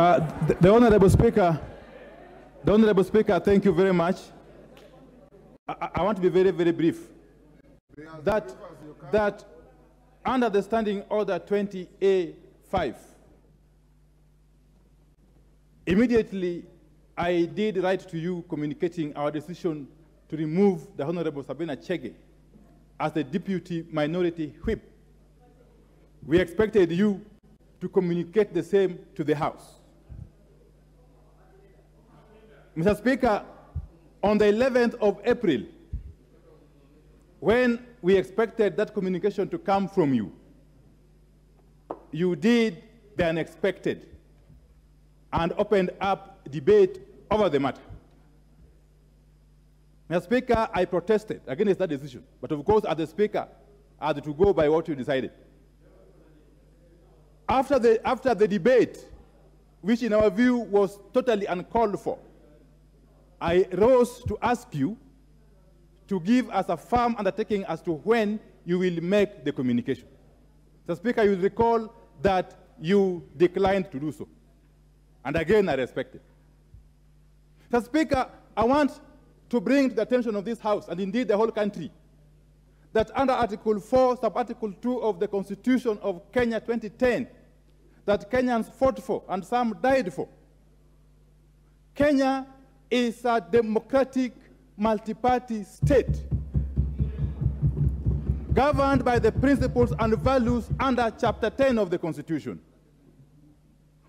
The Honorable Speaker, thank you very much. I want to be very, very brief. That under the Standing Order 20A5, immediately I did write to you communicating our decision to remove the Honorable Sabina Chege as the Deputy Minority Whip. We expected you to communicate the same to the House. Mr. Speaker, on the 11th of April, when we expected that communication to come from you, you did the unexpected and opened up debate over the matter. Mr. Speaker, I protested against that decision, but of course, as the Speaker, I had to go by what you decided. After the debate, which in our view was totally uncalled for, I rose to ask you to give us a firm undertaking as to when you will make the communication. Mr. Speaker, you will recall that you declined to do so. And again, I respect it. Mr. Speaker, I want to bring to the attention of this House, and indeed the whole country, that under Article 4, Sub-Article 2 of the Constitution of Kenya 2010, that Kenyans fought for and some died for, Kenya is a democratic multi-party state governed by the principles and values under Chapter 10 of the Constitution.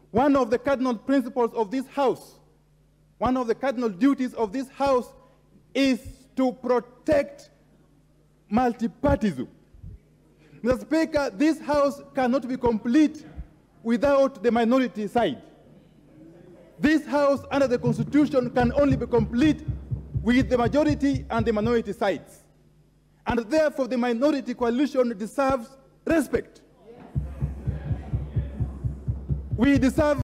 One of the cardinal principles of this House, one of the cardinal duties of this House is to protect multi-partyism. Mr. Speaker, this House cannot be complete without the minority side. This House, under the Constitution, can only be complete with the majority and the minority sides. And therefore, the minority coalition deserves respect. We deserve